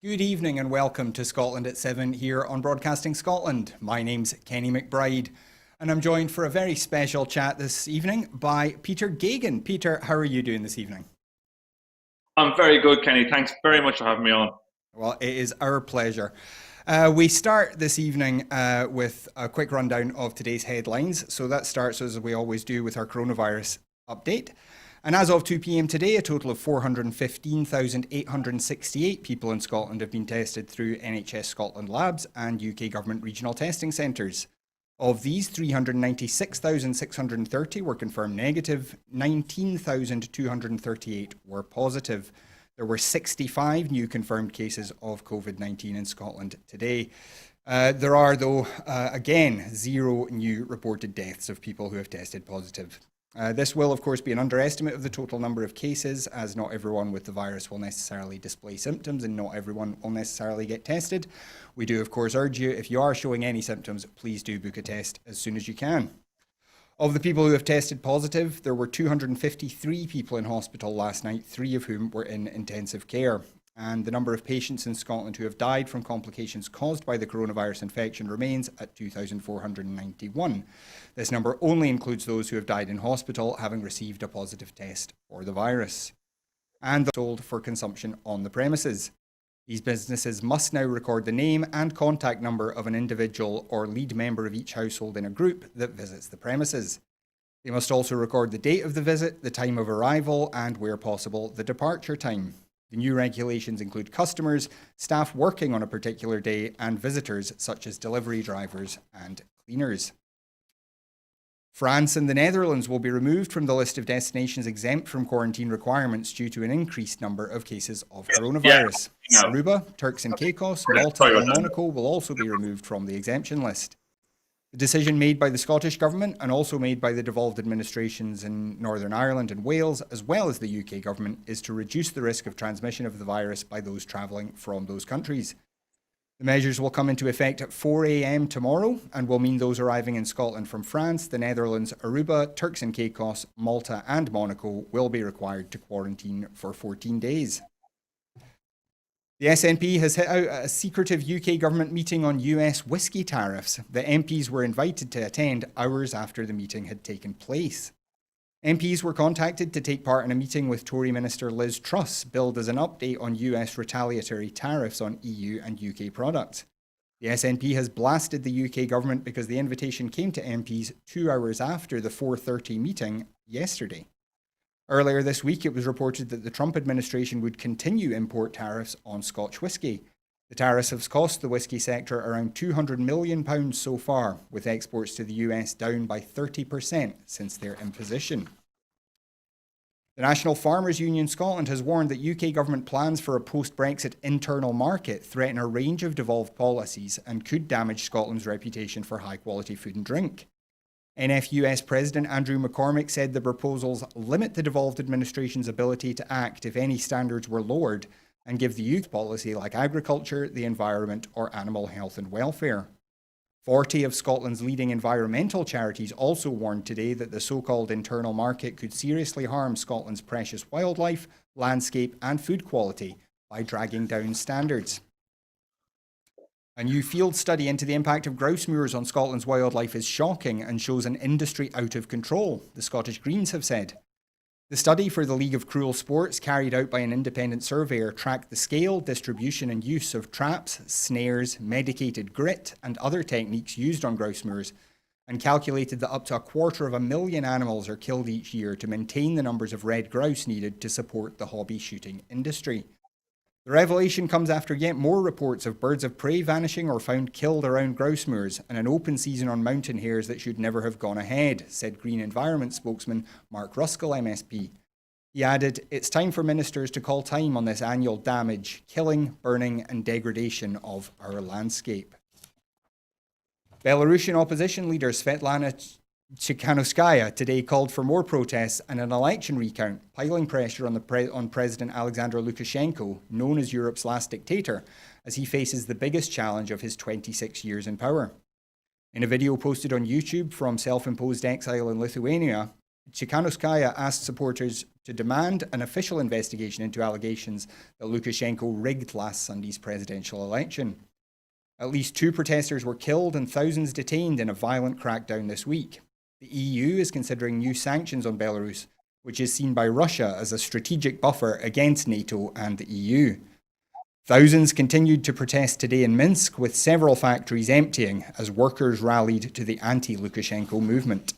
Good evening and welcome to Scotland at 7 here on Broadcasting Scotland. My name's Kenny McBride and I'm joined for a very special chat this evening by Peter Geoghegan. Peter, how are you doing this evening? I'm very good, Kenny. Thanks very much for having me on. Well, it is our pleasure. We start this evening with a quick rundown of today's headlines. So that starts as we always do with our coronavirus update. And as of 2 p.m. today, a total of 415,868 people in Scotland have been tested through NHS Scotland labs and UK government regional testing centres. Of these, 396,630 were confirmed negative, 19,238 were positive. There were 65 new confirmed cases of COVID-19 in Scotland today. There are, though, again, 0 new reported deaths of people who have tested positive. This will, of course, be an underestimate of the total number of cases, as not everyone with the virus will necessarily display symptoms and not everyone will necessarily get tested. We do, of course, urge you, if you are showing any symptoms, please do book a test as soon as you can. Of the people who have tested positive, there were 253 people in hospital last night, 3 of whom were in intensive care. And the number of patients in Scotland who have died from complications caused by the coronavirus infection remains at 2,491. This number only includes those who have died in hospital having received a positive test for the virus. And those sold for consumption on the premises. These businesses must now record the name and contact number of an individual or lead member of each household in a group that visits the premises. They must also record the date of the visit, the time of arrival, and, where possible, the departure time. The new regulations include customers, staff working on a particular day, and visitors such as delivery drivers and cleaners. France and the Netherlands will be removed from the list of destinations exempt from quarantine requirements due to an increased number of cases of coronavirus. Aruba, Turks and Caicos, Malta and Monaco will also be removed from the exemption list. The decision made by the Scottish Government and also made by the devolved administrations in Northern Ireland and Wales, as well as the UK Government, is to reduce the risk of transmission of the virus by those travelling from those countries. The measures will come into effect at 4 a.m. tomorrow and will mean those arriving in Scotland from France, the Netherlands, Aruba, Turks and Caicos, Malta and Monaco will be required to quarantine for 14 days. The SNP has hit out a secretive UK government meeting on US whisky tariffs. The MPs were invited to attend hours after the meeting had taken place. MPs were contacted to take part in a meeting with Tory Minister Liz Truss, billed as an update on US retaliatory tariffs on EU and UK products. The SNP has blasted the UK government because the invitation came to MPs 2 hours after the 4:30 meeting yesterday. Earlier this week, it was reported that the Trump administration would continue import tariffs on Scotch whisky. The tariffs have cost the whisky sector around £200 million so far, with exports to the US down by 30% since their imposition. The National Farmers Union Scotland has warned that UK government plans for a post-Brexit internal market threaten a range of devolved policies and could damage Scotland's reputation for high-quality food and drink. NFUS President Andrew McCormick said the proposals limit the devolved administration's ability to act if any standards were lowered and give the youth policy like agriculture, the environment or animal health and welfare. 40 of Scotland's leading environmental charities also warned today that the so-called internal market could seriously harm Scotland's precious wildlife, landscape and food quality by dragging down standards. A new field study into the impact of grouse moors on Scotland's wildlife is shocking and shows an industry out of control, the Scottish Greens have said. The study for the League of Cruel Sports, carried out by an independent surveyor, tracked the scale, distribution and use of traps, snares, medicated grit and other techniques used on grouse moors, and calculated that up to 250,000 animals are killed each year to maintain the numbers of red grouse needed to support the hobby shooting industry. The revelation comes after yet more reports of birds of prey vanishing or found killed around grouse moors and an open season on mountain hares that should never have gone ahead, said Green Environment spokesman Mark Ruskell MSP. He added, "It's time for ministers to call time on this annual damage, killing, burning and degradation of our landscape." Belarusian opposition leader Svetlana Tsikhanouskaya today called for more protests and an election recount, piling pressure on President Alexander Lukashenko, known as Europe's last dictator, as he faces the biggest challenge of his 26 years in power. In a video posted on YouTube from self-imposed exile in Lithuania, Tikhanovskaya asked supporters to demand an official investigation into allegations that Lukashenko rigged last Sunday's presidential election. At least 2 protesters were killed and thousands detained in a violent crackdown this week. The EU is considering new sanctions on Belarus, which is seen by Russia as a strategic buffer against NATO and the EU. Thousands continued to protest today in Minsk, with several factories emptying as workers rallied to the anti-Lukashenko movement.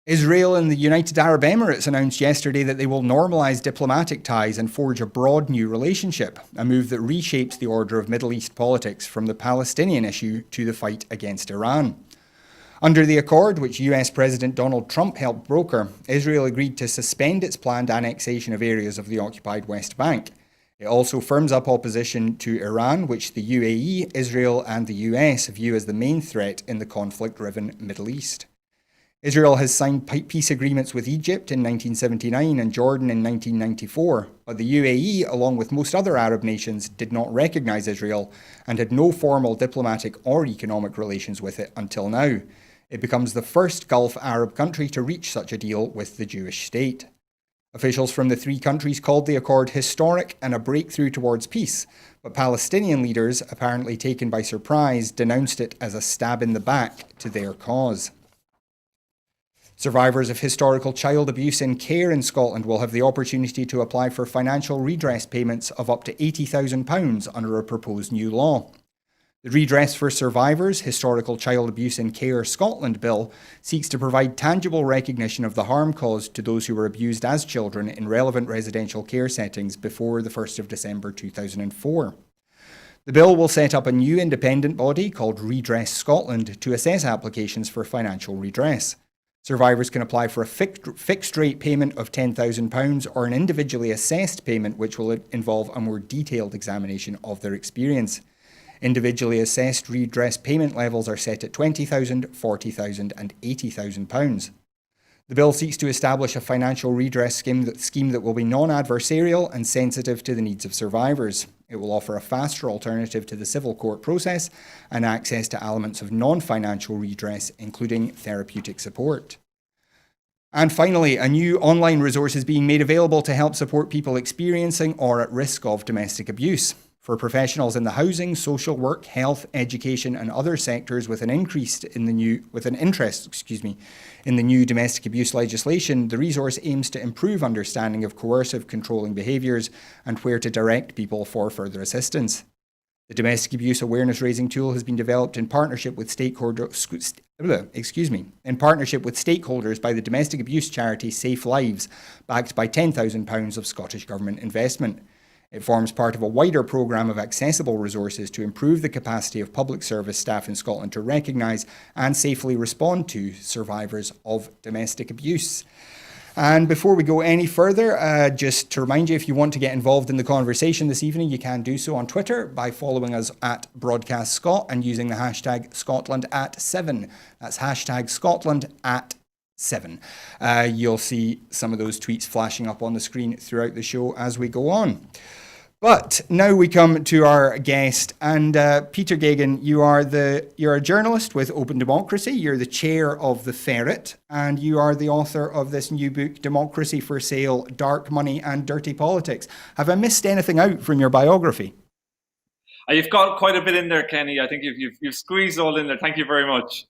Israel and the United Arab Emirates announced yesterday that they will normalise diplomatic ties and forge a broad new relationship, a move that reshapes the order of Middle East politics from the Palestinian issue to the fight against Iran. Under the accord, which US President Donald Trump helped broker, Israel agreed to suspend its planned annexation of areas of the occupied West Bank. It also firms up opposition to Iran, which the UAE, Israel and the US view as the main threat in the conflict-riven Middle East. Israel has signed peace agreements with Egypt in 1979 and Jordan in 1994, but the UAE, along with most other Arab nations, did not recognise Israel and had no formal diplomatic or economic relations with it until now. It becomes the first Gulf Arab country to reach such a deal with the Jewish state. Officials from the 3 countries called the accord historic and a breakthrough towards peace, but Palestinian leaders, apparently taken by surprise, denounced it as a stab in the back to their cause. Survivors of historical child abuse in care in Scotland will have the opportunity to apply for financial redress payments of up to £80,000 under a proposed new law. The Redress for Survivors Historical Child Abuse in Care Scotland Bill seeks to provide tangible recognition of the harm caused to those who were abused as children in relevant residential care settings before the 1st of December 2004. The bill will set up a new independent body called Redress Scotland to assess applications for financial redress. Survivors can apply for a fixed rate payment of £10,000 or an individually assessed payment, which will involve a more detailed examination of their experience. Individually assessed redress payment levels are set at £20,000, £40,000 and £80,000. The bill seeks to establish a financial redress scheme that will be non-adversarial and sensitive to the needs of survivors. It will offer a faster alternative to the civil court process and access to elements of non-financial redress, including therapeutic support. And finally, a new online resource is being made available to help support people experiencing or at risk of domestic abuse. For professionals in the housing, social work, health, education and other sectors with an interest in the new domestic abuse legislation, the resource aims to improve understanding of coercive controlling behaviours and where to direct people for further assistance. The domestic abuse awareness raising tool has been developed in partnership with stakeholders by the domestic abuse charity Safe Lives, backed by £10,000 of Scottish Government investment. It forms part of a wider programme of accessible resources to improve the capacity of public service staff in Scotland to recognise and safely respond to survivors of domestic abuse. And before we go any further, just to remind you, if you want to get involved in the conversation this evening, you can do so on Twitter by following us at Broadcast Scot and using the hashtag Scotland@7. That's hashtag Scotland@7. You'll see some of those tweets flashing up on the screen throughout the show as we go on. But now we come to our guest, and Peter Geoghegan, you're a journalist with Open Democracy. You're the chair of the Ferret, and you are the author of this new book, Democracy for Sale: Dark Money and Dirty Politics. Have I missed anything out from your biography? You've got quite a bit in there, Kenny. I think you've squeezed all in there. Thank you very much.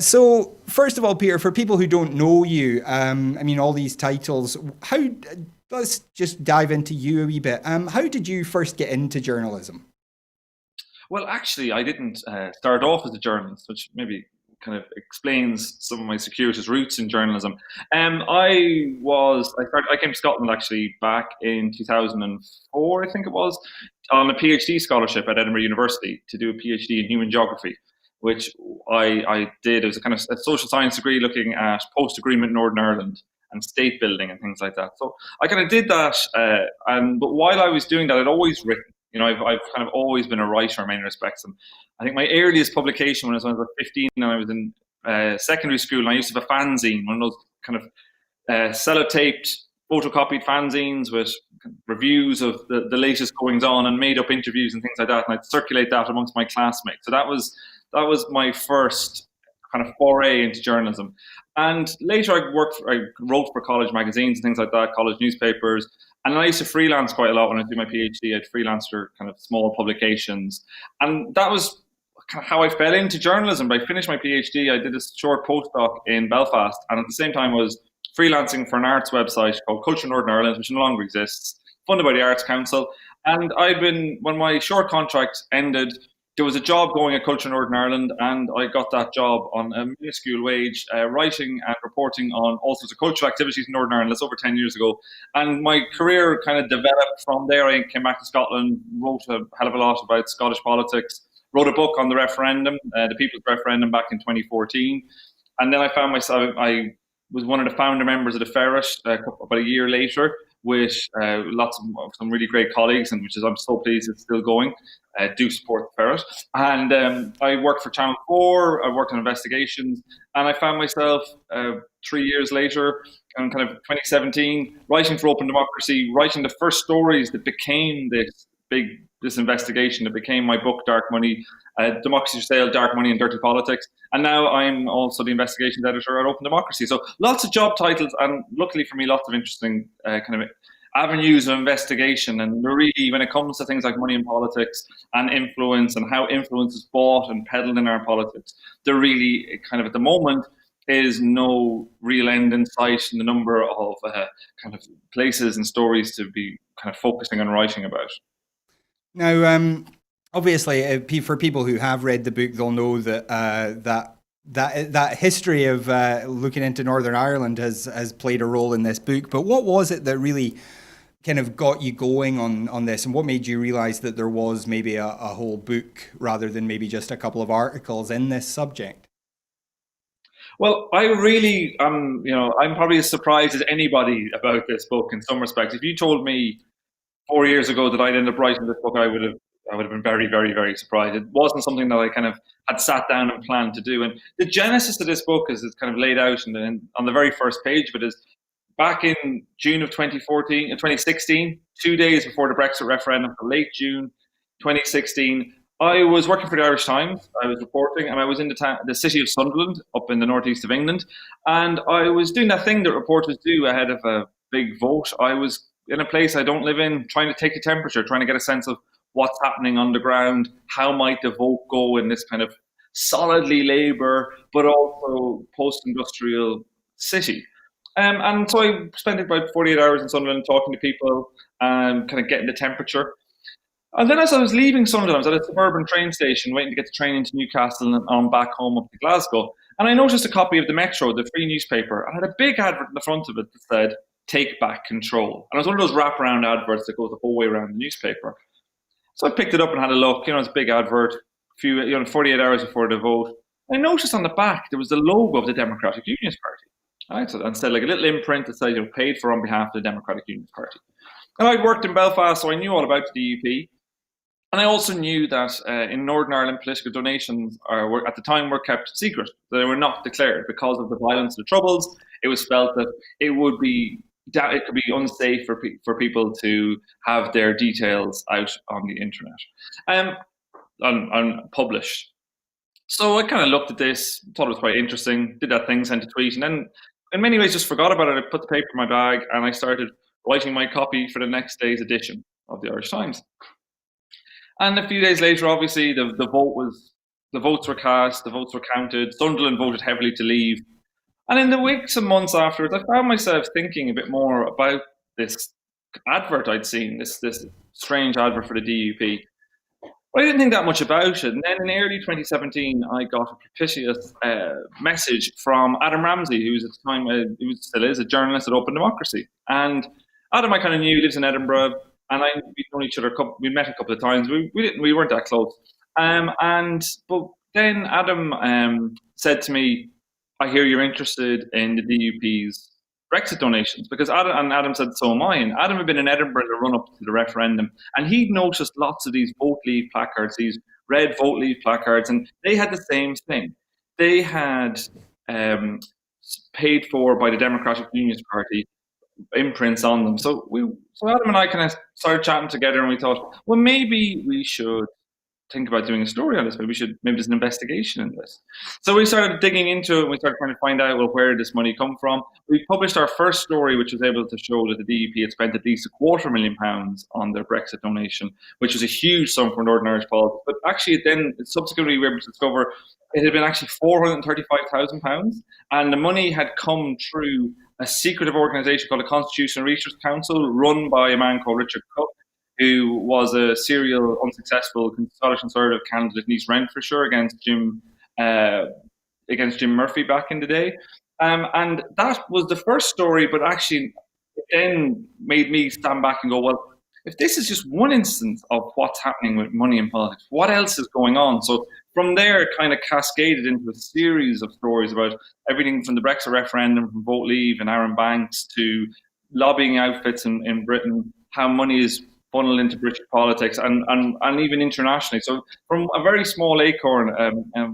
So, first of all, Peter, for people who don't know you, all these titles, let's just dive into you a wee bit. How did you first get into journalism? Well, actually, I didn't start off as a journalist, which maybe kind of explains some of my circuitous roots in journalism. I came to Scotland actually back in 2004, I think it was, on a PhD scholarship at Edinburgh University to do a PhD in human geography, which I did. It was a kind of a social science degree looking at post-agreement Northern Ireland and state building and things like that. So I kind of did that, but while I was doing that, I'd always written. I've kind of always been a writer in many respects. And I think my earliest publication when I was about 15 and I was in secondary school, and I used to have a fanzine, one of those kind of sellotaped, photocopied fanzines with reviews of the latest goings on and made up interviews and things like that. And I'd circulate that amongst my classmates. So that was my first kind of foray into journalism. And later I wrote for college magazines and things like that, college newspapers. And I used to freelance quite a lot when I did my PhD. I'd freelance for kind of small publications. And that was kind of how I fell into journalism. But I finished my PhD, I did a short postdoc in Belfast. And at the same time, I was freelancing for an arts website called Culture Northern Ireland, which no longer exists, funded by the Arts Council. And when my short contract ended, there was a job going at Culture Northern Ireland, and I got that job on a minuscule wage, writing and reporting on all sorts of cultural activities in Northern Ireland. That's over 10 years ago. And my career kind of developed from there. I came back to Scotland, wrote a hell of a lot about Scottish politics, wrote a book on the referendum, the People's Referendum back in 2014. And then I found myself, I was one of the founder members of the Ferret about a year later, with lots of some really great colleagues, and which is I'm so pleased it's still going. Do support the Ferret. And I worked for Channel 4, I worked on investigations, and I found myself 3 years later, in kind of 2017, writing for Open Democracy, writing the first stories that became this investigation that became my book, Dark Money, Democracy for Sale, Dark Money and Dirty Politics. And now I'm also the investigations editor at Open Democracy. So lots of job titles, and luckily for me, lots of interesting kind of avenues of investigation. And really, when it comes to things like money in politics and influence and how influence is bought and peddled in our politics, there really kind of at the moment is no real end in sight in the number of kind of places and stories to be kind of focusing on writing about. Now, obviously, for people who have read the book, they'll know that that history of looking into Northern Ireland has played a role in this book. But what was it that really kind of got you going on this, and what made you realise that there was maybe a whole book rather than maybe just a couple of articles in this subject? Well, I really, I'm probably as surprised as anybody about this book in some respects. If you told me 4 years ago that I'd end up writing this book, I would have been very, very, very surprised. It wasn't something that I kind of had sat down and planned to do. And the genesis of this book is kind of laid out on the very first page of it is back in June of 2016, 2 days before the Brexit referendum, late June 2016, I was working for the Irish Times. I was reporting, and I was in the city of Sunderland, up in the northeast of England. And I was doing that thing that reporters do ahead of a big vote. I was in a place I don't live in, trying to take a temperature, trying to get a sense of what's happening on the ground, how might the vote go in this kind of solidly Labour, but also post-industrial city. And so I spent about 48 hours in Sunderland talking to people and kind of getting the temperature. And then as I was leaving Sunderland, I was at a suburban train station waiting to get the train into Newcastle and on back home up to Glasgow. And I noticed a copy of the Metro, the free newspaper, and had a big advert in the front of it that said, "Take back control." And it was one of those wraparound adverts that goes the whole way around the newspaper. So I picked it up and had a look. It's a big advert, 48 hours before the vote. I noticed on the back there was the logo of the Democratic Unionist Party. Right? So, and said like a little imprint that said, paid for on behalf of the Democratic Unionist Party. And I'd worked in Belfast, so I knew all about the DUP. And I also knew that in Northern Ireland, political donations at the time were kept secret. They were not declared because of the violence, the troubles. It was felt that it could be unsafe for people to have their details out on the internet and published. So I kind of looked at this, thought it was quite interesting, did that thing, sent a tweet, and then in many ways just forgot about it. I put the paper in my bag and I started writing my copy for the next day's edition of the Irish Times. And a few days later, obviously, the votes were cast, the votes were counted. Sunderland voted heavily to leave. And in the weeks and months afterwards, I found myself thinking a bit more about this advert I'd seen, this strange advert for the DUP. But I didn't think that much about it. And then in early 2017, I got a propitious message from Adam Ramsey, who was at the time, who still is, a journalist at Open Democracy. And Adam, I kind of knew, lives in Edinburgh. And we'd known each other. We met a couple of times. We weren't that close. But then Adam said to me, "I hear you're interested in the DUP's Brexit donations," because Adam said, "So am I." And Adam had been in Edinburgh in the run up to the referendum, and he'd noticed lots of these Vote Leave placards, these red Vote Leave placards, and they had the same thing. They had paid for by the Democratic Unionist Party imprints on them. So Adam and I kind of started chatting together, and we thought, well, maybe we should think about doing a story on this. Maybe there's an investigation in this. So we started digging into it, and we started trying to find out, well, where did this money come from? We published our first story, which was able to show that the DUP had spent at least £250,000 on their Brexit donation, which was a huge sum for Northern Irish politics. But actually, then subsequently we were able to discover it had been actually £435,000, and the money had come through a secretive organisation called the Constitutional Research Council, run by a man called Richard Cook, who was a serial unsuccessful Scottish Conservative candidate in East Renfrewshire against Jim Murphy back in the day. And that was the first story, but actually it then made me stand back and go, well, if this is just one instance of what's happening with money in politics, what else is going on? So from there, it kind of cascaded into a series of stories about everything from the Brexit referendum, from Vote Leave and Aaron Banks, to lobbying outfits in Britain, how money is funneled into British politics and even internationally. So from a very small acorn,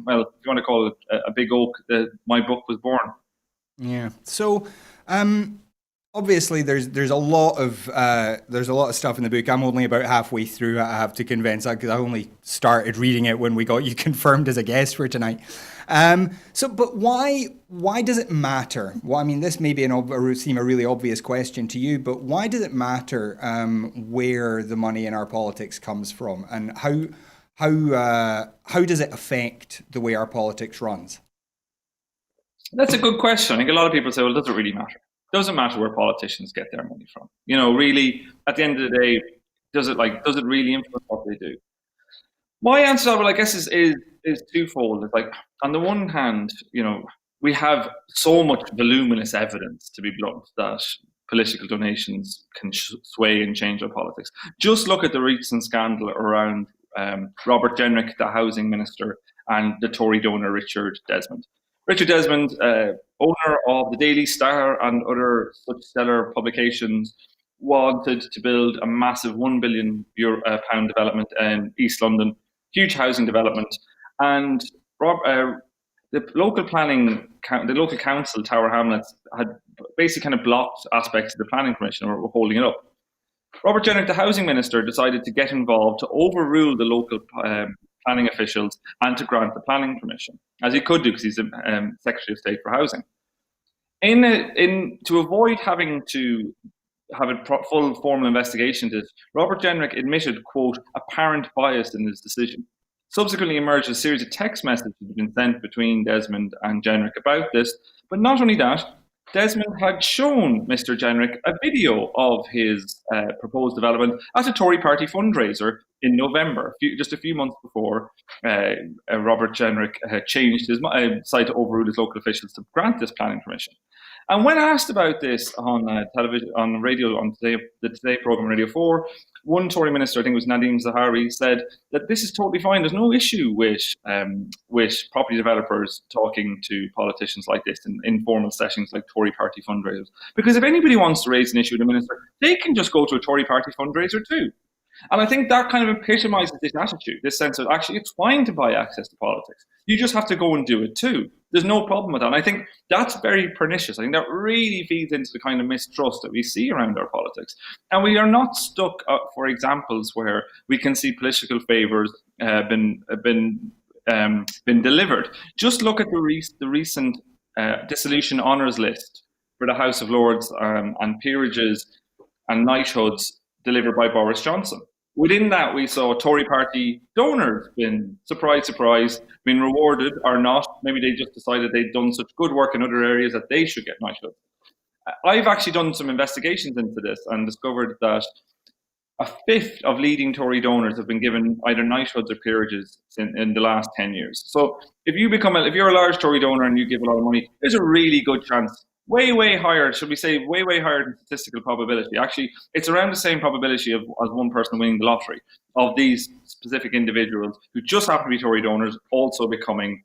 well, if you want to call it a big oak, my book was born. Yeah. So obviously there's a lot of stuff in the book. I'm only about halfway through it, I have to confess, because I only started reading it when we got you confirmed as a guest for tonight. But why does it matter? Well, I mean, this may seem a really obvious question to you, but why does it matter where the money in our politics comes from, and how does it affect the way our politics runs? That's a good question. I think a lot of people say, well, does it really matter? It doesn't matter where politicians get their money from. Really, at the end of the day, does it really influence what they do? My answer to that, well, I guess is twofold. It's like, on the one hand, we have so much voluminous evidence, to be blunt, that political donations can sway and change our politics. Just look at the recent scandal around Robert Jenrick, the housing minister, and the Tory donor Richard Desmond. Richard Desmond, owner of the Daily Star and other such stellar publications, wanted to build a massive £1 billion development in East London, huge housing development, and the local council, Tower Hamlets, had basically kind of blocked aspects of the planning permission, or were holding it up. Robert Jenrick, the housing minister, decided to get involved to overrule the local planning officials and to grant the planning permission, as he could do because he's Secretary of State for Housing. To avoid having to have a full formal investigation into this, Robert Jenrick admitted, quote, apparent bias in his decision. Subsequently emerged a series of text messages that had been sent between Desmond and Jenrick about this. But not only that, Desmond had shown Mr. Jenrick a video of his proposed development at a Tory party fundraiser in November, just a few months before Robert Jenrick changed his decided to overrule his local officials to grant this planning permission. And when asked about this on television, on radio, on the Today programme, Radio 4, one Tory minister, I think it was Nadeem Zahawi, said that this is totally fine. There's no issue with property developers talking to politicians like this in informal settings like Tory party fundraisers. Because if anybody wants to raise an issue with a minister, they can just go to a Tory party fundraiser too. And I think that kind of epitomises this attitude, this sense of actually it's fine to buy access to politics. You just have to go and do it too. There's no problem with that. And I think that's very pernicious. I think that really feeds into the kind of mistrust that we see around our politics. And we are not stuck for examples where we can see political favours been delivered. Just look at the recent dissolution honours list for the House of Lords and peerages and knighthoods delivered by Boris Johnson. Within that, we saw Tory party donors been, surprise, surprise, been rewarded or not. Maybe they just decided they'd done such good work in other areas that they should get knighthood. I've actually done some investigations into this and discovered that a fifth of leading Tory donors have been given either knighthoods or peerages in the last 10 years. So if you're a large Tory donor and you give a lot of money, there's a really good chance, way higher, should we say, way higher than statistical probability. Actually, it's around the same probability as one person winning the lottery, of these specific individuals who just happen to be Tory donors also becoming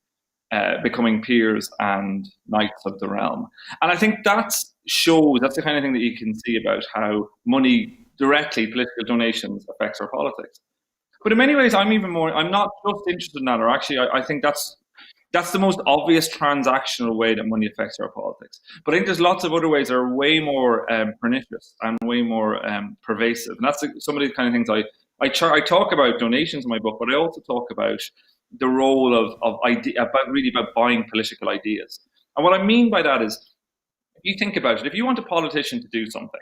peers and knights of the realm. And I think that's the kind of thing that you can see about how money directly, political donations, affects our politics. But in many ways, I'm not just interested in that, or actually I think that's the most obvious transactional way that money affects our politics. But I think there's lots of other ways that are way more pernicious and way more pervasive. And that's some of the kind of things I talk about donations in my book, but I also talk about the role of about buying political ideas. And what I mean by that is, if you think about it, if you want a politician to do something,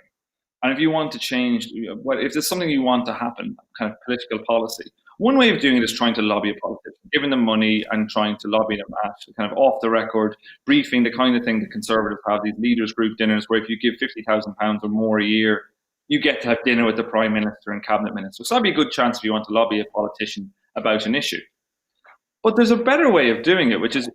and if you want to change, if there's something you want to happen, kind of political policy, one way of doing it is trying to lobby a politician, giving them money and trying to lobby them at kind of off the record briefing, the kind of thing that Conservatives have, these leaders group dinners where if you give £50,000 or more a year, you get to have dinner with the Prime Minister and Cabinet Minister. So that'd be a good chance if you want to lobby a politician about an issue. But there's a better way of doing it, which is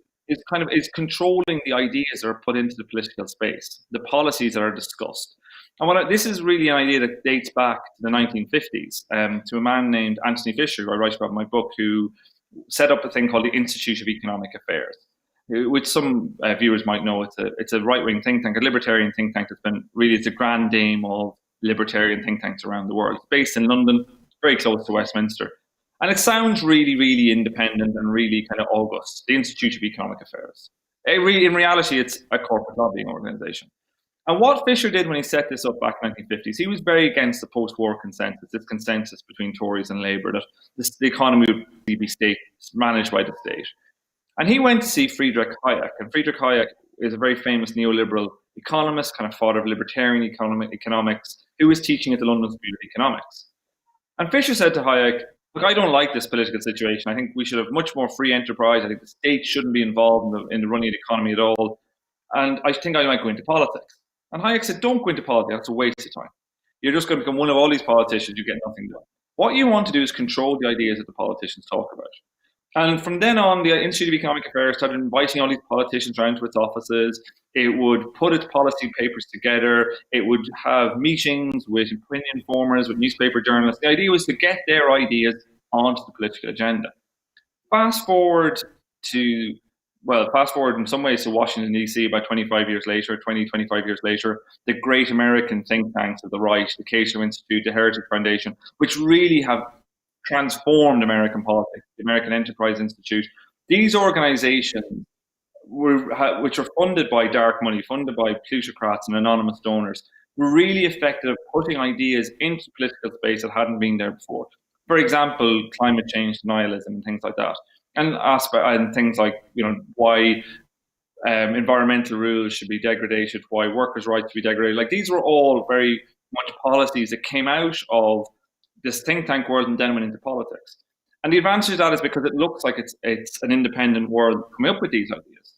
controlling the ideas that are put into the political space, the policies that are discussed. And this is really an idea that dates back to the 1950s, to a man named Anthony Fisher, who I write about in my book, who set up a thing called the Institute of Economic Affairs, which some viewers might know. It's a right-wing think tank, a libertarian think tank that's been really, it's a grand dame of libertarian think tanks around the world. It's based in London, very close to Westminster. And it sounds really, really independent and really kind of august, the Institute of Economic Affairs. In reality, it's a corporate lobbying organization. And what Fisher did when he set this up back in the 1950s, he was very against the post-war consensus, this consensus between Tories and Labour, that the economy would be managed by the state. And he went to see Friedrich Hayek. And Friedrich Hayek is a very famous neoliberal economist, kind of father of libertarian economics, who was teaching at the London School of Economics. And Fisher said to Hayek, look, I don't like this political situation. I think we should have much more free enterprise. I think the state shouldn't be involved in the running of the economy at all. And I think I might go into politics. And Hayek said, don't go into politics. That's a waste of time. You're just going to become one of all these politicians. You get nothing done. What you want to do is control the ideas that the politicians talk about. And from then on, the Institute of Economic Affairs started inviting all these politicians around to its offices. It would put its policy papers together. It would have meetings with opinion formers, with newspaper journalists. The idea was to get their ideas onto the political agenda. Fast forward in some ways to Washington, D.C. about 25 years later, the great American think tanks of the right, the Cato Institute, the Heritage Foundation, which really have transformed American politics, the American Enterprise Institute. These organizations, which are funded by dark money, funded by plutocrats and anonymous donors, were really effective at putting ideas into the political space that hadn't been there before. For example, climate change denialism and things like that. And things like, why environmental rules should be degraded, why workers' rights should be degraded. Like, these were all very much policies that came out of this think tank world and then went into politics. And the advantage of that is because it looks like it's an independent world coming up with these ideas.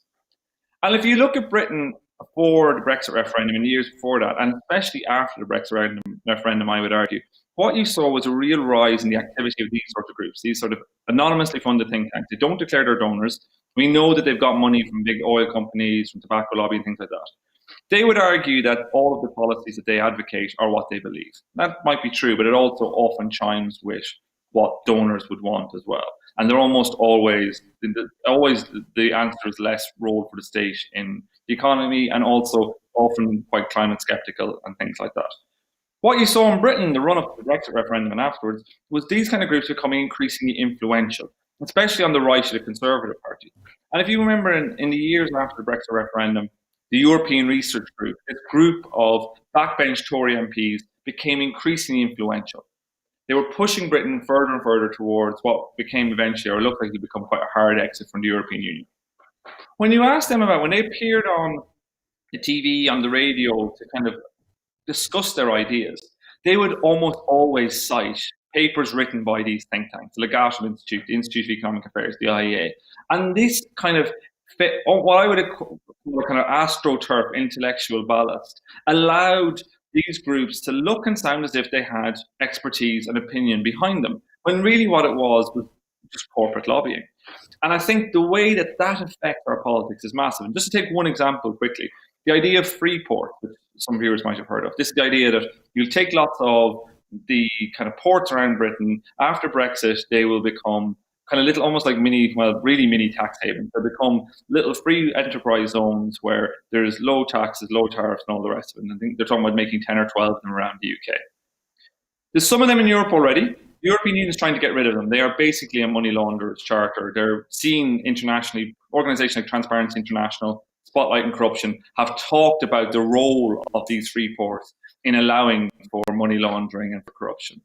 And if you look at Britain before the Brexit referendum and the years before that, and especially after the Brexit referendum, I would argue, what you saw was a real rise in the activity of these sorts of groups, these sort of anonymously funded think tanks. They don't declare their donors. We know that they've got money from big oil companies, from tobacco lobby and things like that. They would argue that all of the policies that they advocate are what they believe. That might be true, but it also often chimes with what donors would want as well. And they're almost always the answer is less role for the state in the economy, and also often quite climate skeptical and things like that. What you saw in Britain, the run-up to the Brexit referendum and afterwards, was these kind of groups becoming increasingly influential, especially on the right of the Conservative Party. And if you remember, in the years after the Brexit referendum, the European Research Group, this group of backbench Tory MPs, became increasingly influential. They were pushing Britain further and further towards what became eventually, or looked like it would become quite a hard exit from the European Union. When you ask them about, when they appeared on the TV, on the radio, to kind of discuss their ideas, they would almost always cite papers written by these think tanks, the Legatum Institute, the Institute of Economic Affairs, the IEA. And this kind of fit, what I would call a kind of astroturf intellectual ballast, allowed these groups to look and sound as if they had expertise and opinion behind them, when really what it was just corporate lobbying. And I think the way that affects our politics is massive. And just to take one example quickly, the idea of free ports, which some viewers might have heard of. This is the idea that you'll take lots of the kind of ports around Britain. After Brexit, they will become kind of little, almost like really mini tax havens. They'll become little free enterprise zones where there's low taxes, low tariffs, and all the rest of it. And I think they're talking about making 10 or 12 of them around the UK. There's some of them in Europe already. The European Union is trying to get rid of them. They are basically a money launderer's charter. They're seen internationally, organizations like Transparency International, Spotlight and Corruption have talked about the role of these free ports in allowing for money laundering and for corruption.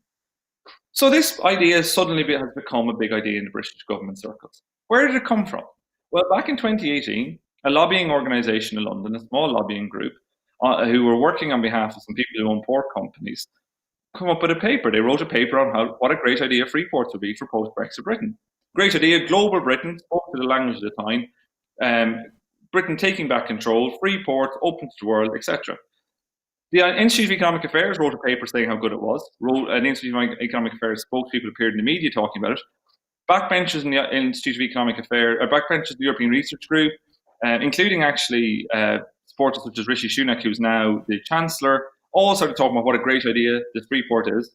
So this idea suddenly has become a big idea in the British government circles. Where did it come from? Well, back in 2018, a lobbying organisation in London, a small lobbying group, who were working on behalf of some people who own port companies, come up with a paper. They wrote a paper on what a great idea free ports would be for post-Brexit Britain. Great idea, global Britain, spoke to the language of the time, Britain taking back control, free ports, open to the world, etc. The Institute of Economic Affairs wrote a paper saying how good it was. The Institute of Economic Affairs spokespeople appeared in the media talking about it. Backbenchers in the Institute of Economic Affairs, backbenchers in the European Research Group, including actually supporters such as Rishi Sunak, who's now the Chancellor, all started talking about what a great idea the Freeport is.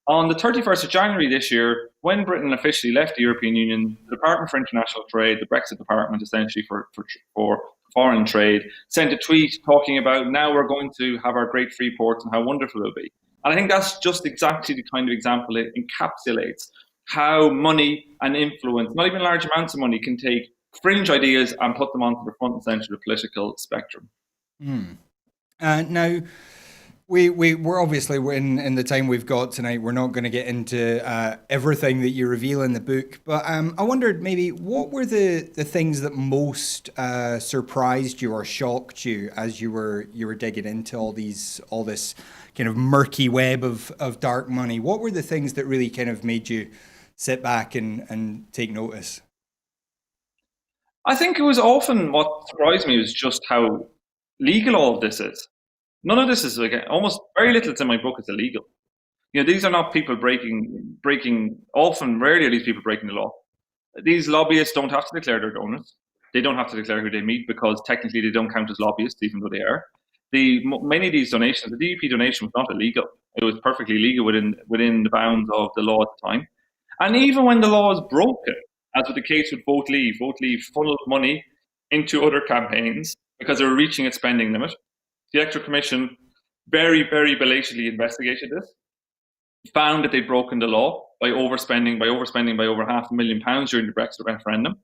On the 31st of January this year, when Britain officially left the European Union, the Department for International Trade, the Brexit department essentially for foreign trade, sent a tweet talking about now we're going to have our great free ports and how wonderful it'll be. And I think that's just exactly the kind of example it encapsulates how money and influence, not even large amounts of money, can take fringe ideas and put them onto the front and centre of the political spectrum. Now, we're obviously in the time we've got tonight. We're not going to get into everything that you reveal in the book, but I wondered maybe what were the things that most surprised you or shocked you as you were digging into all this kind of murky web of dark money. What were the things that really kind of made you sit back and take notice? I think it was often what surprised me was just how legal all of this is. None of this is almost very little in my book is illegal. These are not people breaking. Often, rarely are these people breaking the law. These lobbyists don't have to declare their donors. They don't have to declare who they meet because technically they don't count as lobbyists, even though they are. Many of these donations, the DUP donation was not illegal. It was perfectly legal within the bounds of the law at the time. And even when the law is broken, as was the case with Vote Leave funneled money into other campaigns because they were reaching its spending limit. The Electoral Commission very, very belatedly investigated this, found that they'd broken the law by overspending by over £500,000 during the Brexit referendum,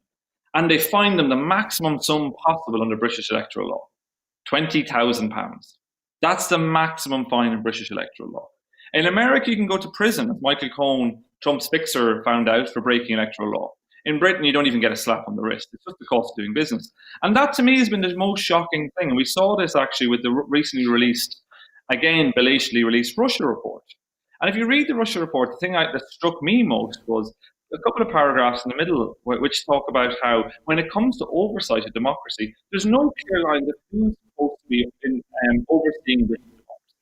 and they fined them the maximum sum possible under British electoral law, £20,000. That's the maximum fine in British electoral law. In America, you can go to prison, as Michael Cohen, Trump's fixer, found out for breaking electoral law. In Britain, you don't even get a slap on the wrist. It's just the cost of doing business. And that, to me, has been the most shocking thing. And we saw this actually with the recently released, again, belatedly released Russia report. And if you read the Russia report, the thing that struck me most was a couple of paragraphs in the middle which talk about how, when it comes to oversight of democracy, there's no clear line that who's supposed to be overseeing British democracy.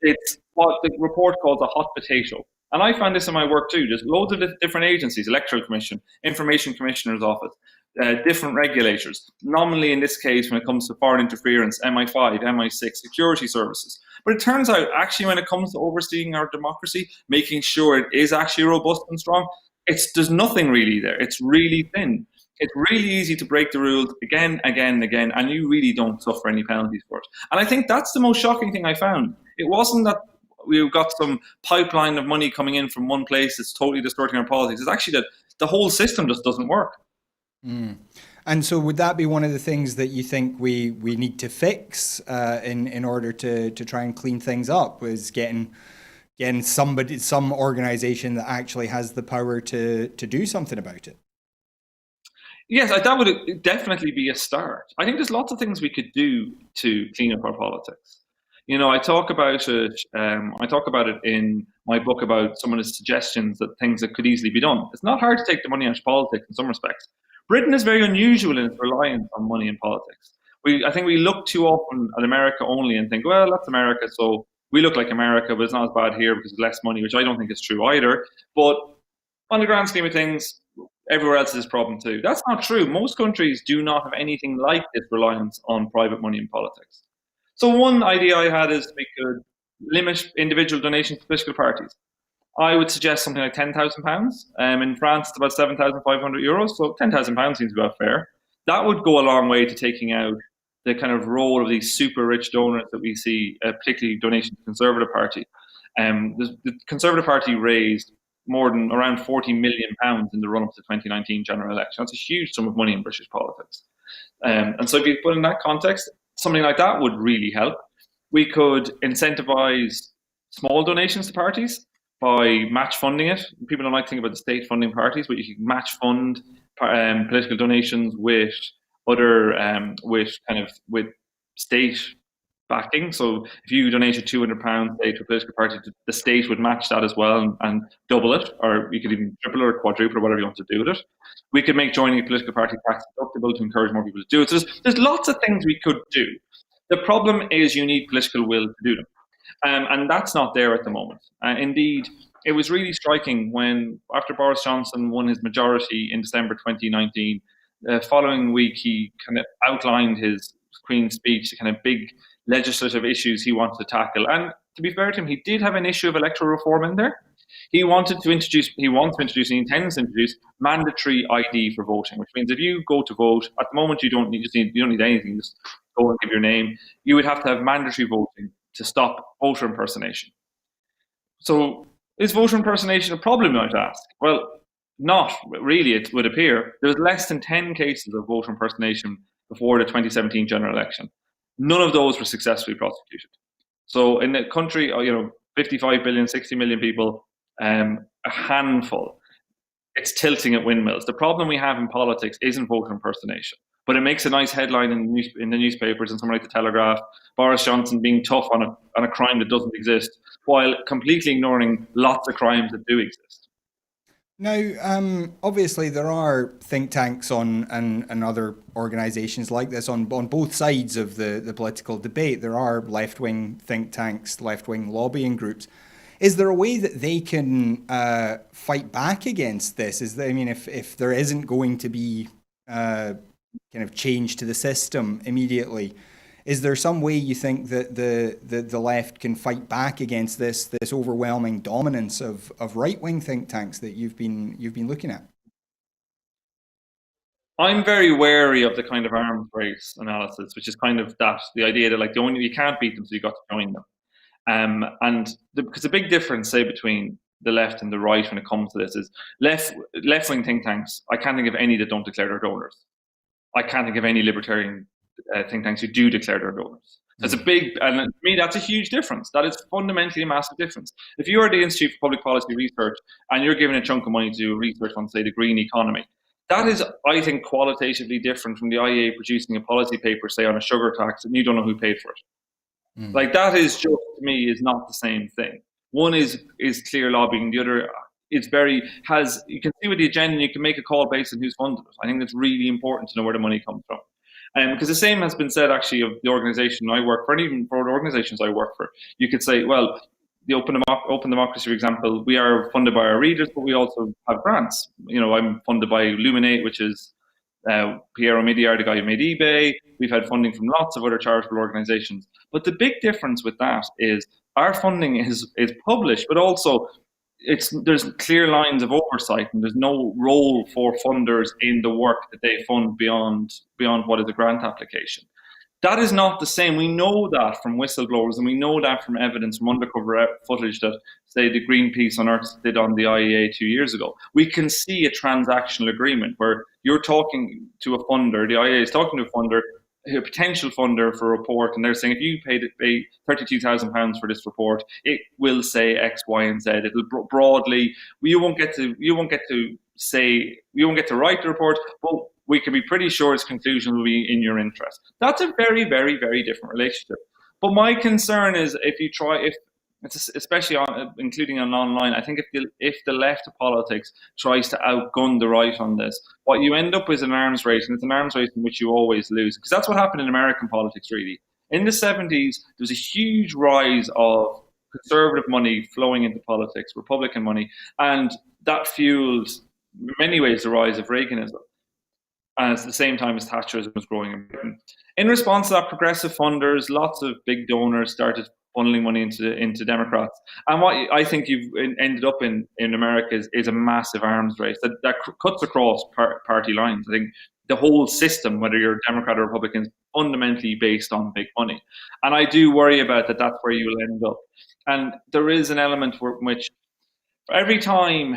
It's what the report calls a hot potato. And I find this in my work too. There's loads of different agencies, Electoral Commission, Information Commissioner's Office, different regulators. Nominally, in this case, when it comes to foreign interference, MI5, MI6, security services. But it turns out, actually, when it comes to overseeing our democracy, making sure it is actually robust and strong, there's nothing really there. It's really thin. It's really easy to break the rules again, and you really don't suffer any penalties for it. And I think that's the most shocking thing I found. It wasn't that we've got some pipeline of money coming in from one place that's totally distorting our politics. It's actually that the whole system just doesn't work. And so would that be one of the things that you think we need to fix in order to try and clean things up, was getting some organization that actually has the power to do something about it? Yes, that would definitely be a start. I think there's lots of things we could do to clean up our politics. I talk about it. I talk about it in my book about some of the suggestions that things that could easily be done. It's not hard to take the money out of politics in some respects. Britain is very unusual in its reliance on money in politics. I think we look too often at America only and think, well, that's America, so we look like America, but it's not as bad here because there's less money, which I don't think is true either. But on the grand scheme of things, everywhere else is this problem too. That's not true. Most countries do not have anything like this reliance on private money in politics. So one idea I had is we could limit individual donations to political parties. I would suggest something like £10,000. In France, it's about €7,500. So £10,000 seems about fair. That would go a long way to taking out the kind of role of these super rich donors that we see, particularly donations to the Conservative Party. The Conservative Party raised more than around £40 million in the run-up to the 2019 general election. That's a huge sum of money in British politics. And so if you put in that context, something like that would really help. We could incentivize small donations to parties. by match funding it. People don't like to think about the state funding parties, but you can match fund political donations with other with state backing. So if you donated £200 say, to a political party, the state would match that as well and double it, or you could even triple it or quadruple or whatever you want to do with it. We could make joining a political party tax deductible to encourage more people to do it. So there's lots of things we could do. The problem is you need political will to do them. And that's not there at the moment. Indeed, it was really striking when, after Boris Johnson won his majority in December 2019, the following week he kind of outlined his Queen's speech, the kind of big legislative issues he wanted to tackle. And to be fair to him, he did have an issue of electoral reform in there. He wants to introduce, he intends to introduce mandatory ID for voting, which means if you go to vote, at the moment you don't need anything, just go and give your name. You would have to have mandatory voting to stop voter impersonation. So is voter impersonation a problem, you might ask? Well, not really, it would appear. There was less than 10 cases of voter impersonation before the 2017 general election. None of those were successfully prosecuted. So in the country, 55 billion, 60 million people, a handful. It's tilting at windmills. The problem we have in politics isn't voter impersonation, but it makes a nice headline in the newspapers and somewhere like the Telegraph. Boris Johnson being tough on a crime that doesn't exist, while completely ignoring lots of crimes that do exist. Now, obviously, there are think tanks and other organisations like this on both sides of the political debate. There are left-wing think tanks, left-wing lobbying groups. Is there a way that they can fight back against this? If there isn't going to be kind of change to the system immediately, is there some way you think that the left can fight back against this overwhelming dominance of right-wing think tanks that you've been looking at? I'm very wary of the kind of arms race analysis, which is kind of the idea that you can't beat them, so you got to join them. Because the big difference, say, between the left and the right when it comes to this is left-wing think tanks. I can't think of any that don't declare their donors. I can't think of any libertarian think tanks who do declare their donors. That's a big, and to me, that's a huge difference. That is fundamentally a massive difference. If you are the Institute for Public Policy Research and you're given a chunk of money to do research on, say, the green economy, that is, I think, qualitatively different from the IEA producing a policy paper, say, on a sugar tax, and you don't know who paid for it. That is just, to me, is not the same thing. One is clear lobbying, the other you can see with the agenda and you can make a call based on who's funded it. I think that's really important to know where the money comes from. Because the same has been said actually of the organisation I work for, and even for the organisations I work for. You could say, well, the Open Democracy, for example, we are funded by our readers, but we also have grants. I'm funded by Luminate, which is Piero Midiar, the guy who made eBay. We've had funding from lots of other charitable organisations. But the big difference with that is our funding is published, but also there's clear lines of oversight, and there's no role for funders in the work that they fund beyond what is a grant application. That is not the same. We know that from whistleblowers, and we know that from evidence from undercover footage that, say, the Greenpeace Unearthed did on the IEA 2 years ago. We can see a transactional agreement where you're talking to a funder, the IEA is talking to a funder, a potential funder for a report, and they're saying if you pay £32,000 for this report, it will say X, Y, and Z. It'll broadly, you won't get to write the report, but we can be pretty sure its conclusion will be in your interest. That's a very, very, very different relationship. But my concern is especially including on online, I think if the left of politics tries to outgun the right on this, what you end up with is an arms race, and it's an arms race in which you always lose. Because that's what happened in American politics, really. In the 70s, there was a huge rise of conservative money flowing into politics, Republican money, and that fueled, in many ways, the rise of Reaganism. And at the same time as Thatcherism was growing in Britain. In response to that, progressive funders, lots of big donors started funneling money into Democrats. And what I think you've ended up in America is a massive arms race that cuts across party lines. I think the whole system, whether you're a Democrat or Republican, is fundamentally based on big money. And I do worry about that. That's where you will end up. And there is an element which every time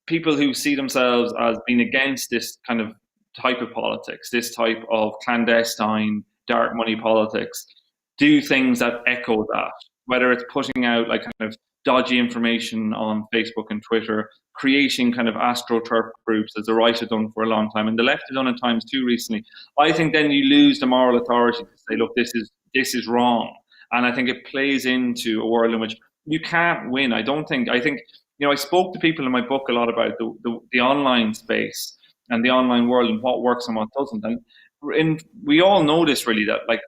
people who see themselves as being against this kind of type of politics, this type of clandestine dark money politics, do things that echo that, whether it's putting out kind of dodgy information on Facebook and Twitter, creating kind of astroturf groups, as the right have done for a long time, and the left have done at times too recently. I think then you lose the moral authority to say, look, this is wrong. And I think it plays into a world in which you can't win. I think, I spoke to people in my book a lot about the online space and the online world and what works and what doesn't. And we all know this really, that like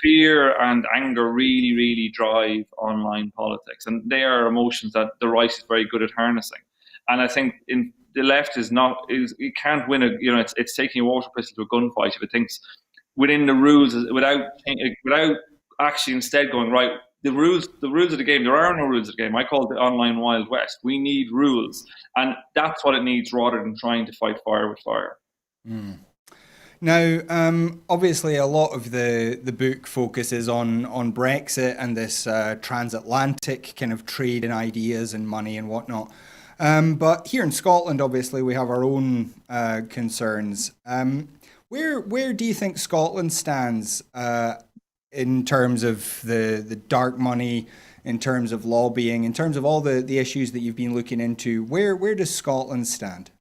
fear and anger really, really drive online politics. And they are emotions that the right is very good at harnessing. And I think the left it can't win it's taking a water pistol to a gunfight if it thinks within the rules without actually instead going, right, the rules of the game, there are no rules of the game. I call it the online Wild West. We need rules. And that's what it needs rather than trying to fight fire with fire. Mm. Now, obviously, a lot of the book focuses on Brexit and this transatlantic kind of trade in ideas and money and whatnot. But here in Scotland, obviously, we have our own concerns. Where do you think Scotland stands in terms of the dark money, in terms of lobbying, in terms of all the issues that you've been looking into? Where does Scotland stand?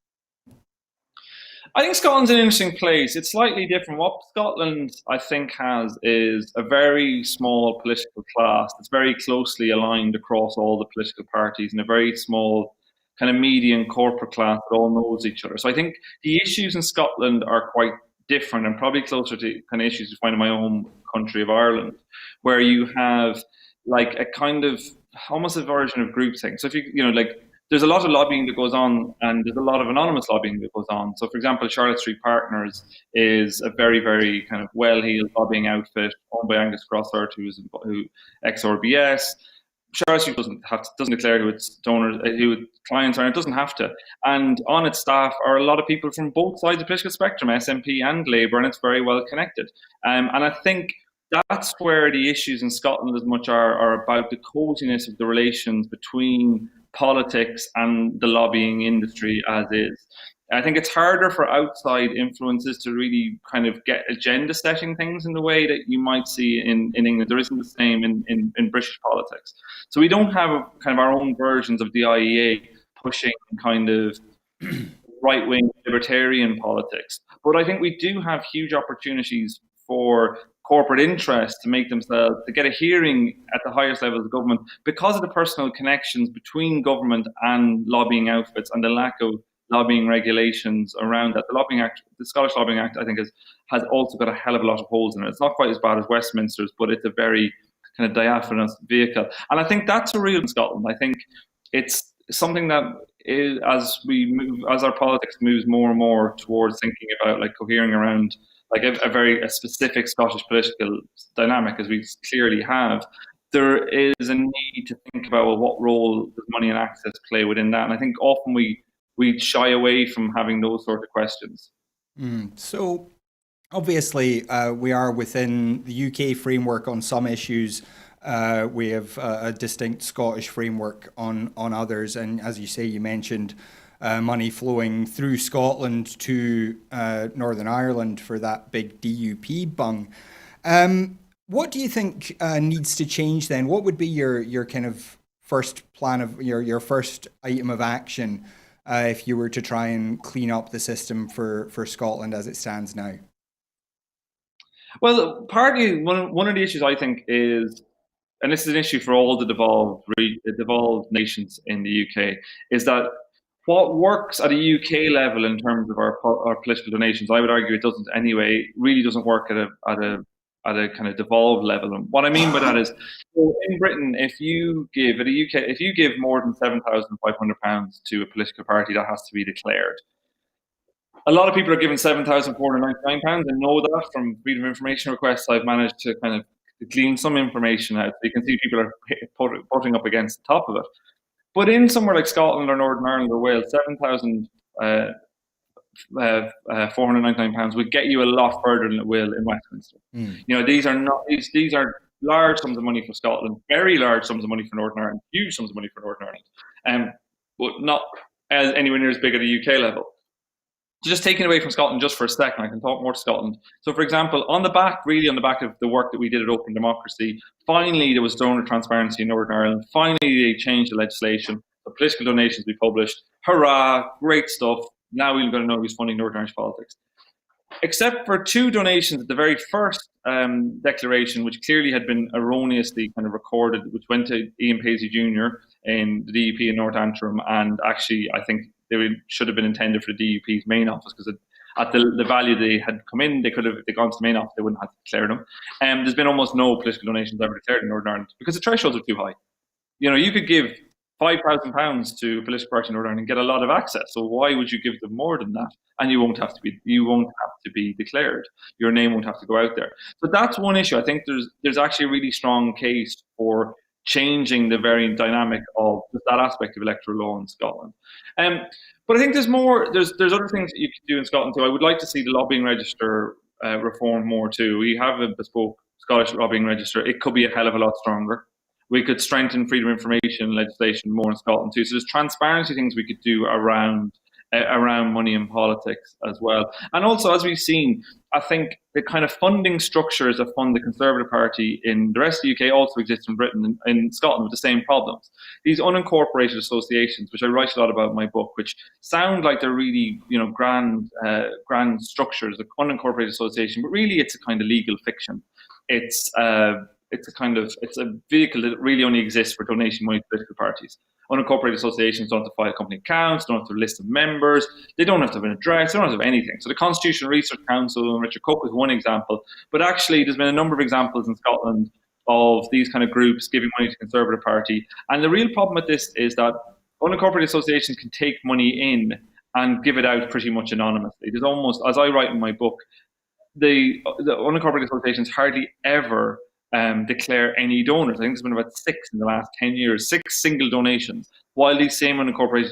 I think Scotland's an interesting place. It's slightly different. What Scotland, I think, has is a very small political class that's very closely aligned across all the political parties, and a very small kind of median corporate class that all knows each other. So I think the issues in Scotland are quite different and probably closer to kind of issues you find in my own country of Ireland, where you have like a kind of almost a version of groupthink. So if there's a lot of lobbying that goes on, and there's a lot of anonymous lobbying that goes on. So, for example, Charlotte Street Partners is a very, very kind of well-heeled lobbying outfit owned by Angus Grossart, who ex-RBS. Charlotte Street doesn't declare who its donors, who its clients are. And it doesn't have to. And on its staff are a lot of people from both sides of the political spectrum, SNP and Labour, and it's very well connected. And I think that's where the issues in Scotland as much are about the coziness of the relations between politics and the lobbying industry as is. I think it's harder for outside influences to really kind of get agenda setting things in the way that you might see in England. There isn't the same in British politics. So we don't have kind of our own versions of the IEA pushing kind of right-wing libertarian politics. But I think we do have huge opportunities for corporate interests to make themselves, to get a hearing at the highest levels of government because of the personal connections between government and lobbying outfits and the lack of lobbying regulations around that. The Scottish Lobbying Act, I think, has also got a hell of a lot of holes in it. It's not quite as bad as Westminster's, but it's a very kind of diaphanous vehicle. And I think that's a real in Scotland. I think it's something that is, as our politics moves more and more towards thinking about like cohering around like a specific Scottish political dynamic, as we clearly have, there is a need to think about, well, what role does money and access play within that? And I think often we shy away from having those sort of questions. So obviously we are within the UK framework on some issues. We have a distinct Scottish framework on others. And as you say, you mentioned money flowing through Scotland to Northern Ireland for that big DUP bung. What do you think needs to change then? What would be your kind of first plan of your first item of action if you were to try and clean up the system for Scotland as it stands now? Well, partly one of the issues I think is, and this is an issue for all the devolved nations in the UK, is that what works at a UK level in terms of our political donations, I would argue it doesn't anyway, really doesn't work at a kind of devolved level. And what I mean by that is, so in Britain, if you give more than £7,500 to a political party, that has to be declared. A lot of people are given £7,499 and know that from freedom of information requests. I've managed to kind of glean some information out. So you can see people are putting up against the top of it. But in somewhere like Scotland or Northern Ireland or Wales, £7,499 would get you a lot further than it will in Westminster. These are large sums of money for Scotland, very large sums of money for Northern Ireland, huge sums of money for Northern Ireland, but not anywhere near as big at a UK level. just taking away from Scotland just for a second, I can talk more to Scotland. So, for example, on the back, really on the back of the work that we did at Open Democracy, finally there was donor transparency in Northern Ireland. Finally, they changed the legislation. The political donations we published. Hurrah! Great stuff. Now we're going to know who's funding Northern Irish politics. Except for two donations at the very first declaration, which clearly had been erroneously kind of recorded, which went to Ian Paisley Jr. in the DUP in North Antrim, and actually I think they should have been intended for the DUP's main office, because at the value they had come in, they could have, if they gone to the main office, they wouldn't have to declare them. There's been almost no political donations ever declared in Northern Ireland because the thresholds are too high. You could give £5,000 to a political party in Northern Ireland and get a lot of access. So why would you give them more than that? And you won't have to be declared. Your name won't have to go out there. So that's one issue. I think there's actually a really strong case for changing the very dynamic of that aspect of electoral law in Scotland. But I think there's more. There's other things that you could do in Scotland too. I would like to see the lobbying register reform more too. We have a bespoke Scottish lobbying register. It could be a hell of a lot stronger. We could strengthen freedom of information legislation more in Scotland too. So there's transparency things we could do around money in politics as well. And also, as we've seen, I think the kind of funding structures that fund the Conservative Party in the rest of the UK also exist in Britain and in Scotland with the same problems. These unincorporated associations, which I write a lot about in my book, which sound like they're really, grand structures, the unincorporated association, but really it's a kind of legal fiction. It's a vehicle that really only exists for donation money to political parties. Unincorporated associations don't have to file company accounts, don't have to list of members, they don't have to have an address, they don't have to have anything. So the Constitutional Research Council and Richard Cook is one example, but actually there's been a number of examples in Scotland of these kind of groups giving money to the Conservative Party. And the real problem with this is that unincorporated associations can take money in and give it out pretty much anonymously. There's almost, as I write in my book, the unincorporated associations hardly ever declare any donors. I think there's been about 6 in the last 10 years, 6 single donations, while these same unincorporated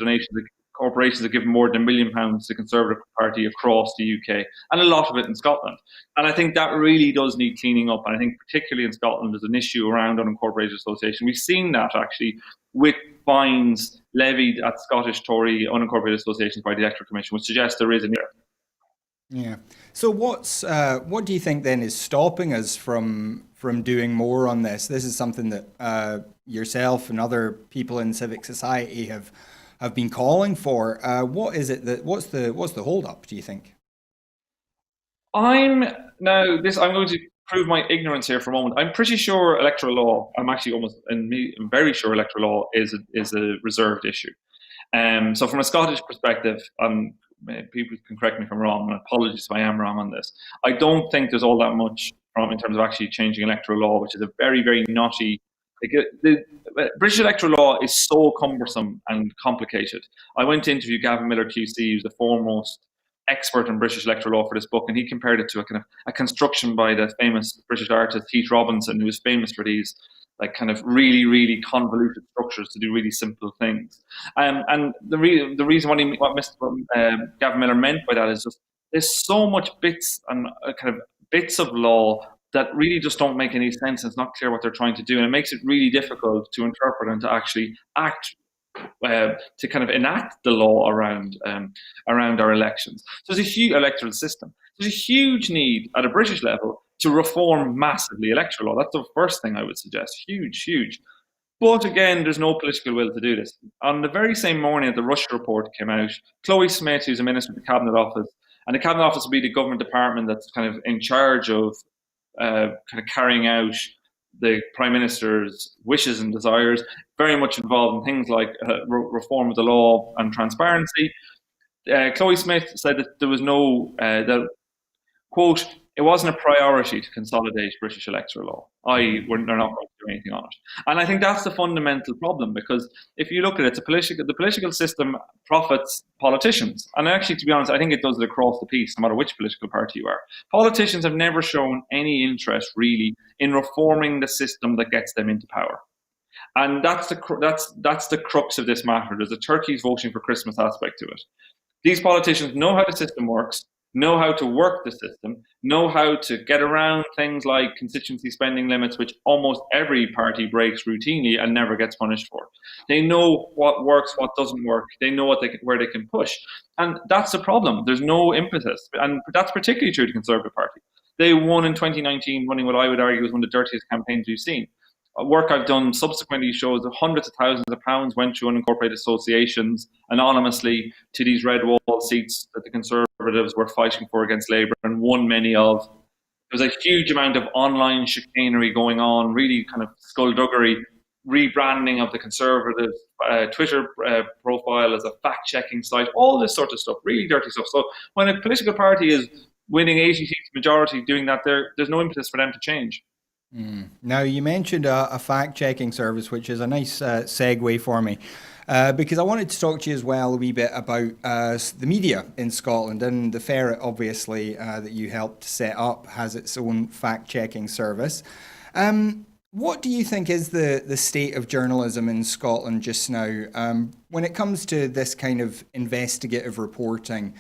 corporations have given more than £1 million to the Conservative Party across the UK, and a lot of it in Scotland. And I think that really does need cleaning up. And I think particularly in Scotland, there's an issue around unincorporated association. We've seen that actually with fines levied at Scottish Tory unincorporated associations by the Electoral Commission, which suggests there is an issue. Yeah. So what do you think then is stopping us from doing more on this? This is something that yourself and other people in civic society have been calling for. What is it what's the hold up, do you think? I'm going to prove my ignorance here for a moment. I'm pretty sure electoral law, I'm very sure electoral law is a reserved issue. So from a Scottish perspective, people can correct me if I'm wrong, and apologies if I am wrong on this. I don't think there's all that much in terms of actually changing electoral law, which is a very, very knotty. The British electoral law is so cumbersome and complicated. I went to interview Gavin Miller QC, who's the foremost expert in British electoral law for this book, and he compared it to a construction by the famous British artist Heath Robinson, who was famous for these kind of really, really convoluted structures to do really simple things. And the reason what Gavin Miller meant by that is just there's so much bits and kind of bits of law that really just don't make any sense. It's not clear what they're trying to do, and it makes it really difficult to interpret and to actually act, to kind of enact the law around our elections. So there's a huge electoral system. There's a huge need at a British level to reform massively electoral law. That's the first thing I would suggest. Huge, huge. But again, there's no political will to do this. On the very same morning that the Russia report came out, Chloe Smith, who's a minister in the Cabinet Office, and the Cabinet Office will be the government department that's kind of in charge of kind of carrying out the Prime Minister's wishes and desires, very much involved in things like reform of the law and transparency. Chloe Smith said that there was that, quote, it wasn't a priority to consolidate British electoral law. They're not going to do anything on it. And I think that's the fundamental problem, because if you look at it, the political system profits politicians. And actually, to be honest, I think it does it across the piece, no matter which political party you are. Politicians have never shown any interest, really, in reforming the system that gets them into power. And that's the crux of this matter. There's a turkeys voting for Christmas aspect to it. These politicians know how the system works. know how to work the system, know how to get around things like constituency spending limits, which almost every party breaks routinely and never gets punished for. They know what works, what doesn't work. They know where they can push. And that's the problem. There's no impetus. And that's particularly true to the Conservative Party. They won in 2019, running what I would argue was one of the dirtiest campaigns we've seen. Work I've done subsequently shows that hundreds of thousands of pounds went through unincorporated associations anonymously to these red wall seats that the Conservatives were fighting for against Labour and won many of. There was a huge amount of online chicanery going on, really kind of skullduggery, rebranding of the Conservative Twitter profile as a fact-checking site, all this sort of stuff, really dirty stuff. So when a political party is winning 80 seats majority doing that, there's no impetus for them to change. Now, you mentioned a fact-checking service, which is a nice segue for me, because I wanted to talk to you as well a wee bit about the media in Scotland. And the Ferret, obviously, that you helped set up, has its own fact-checking service. What do you think is the state of journalism in Scotland just now when it comes to this kind of investigative reporting?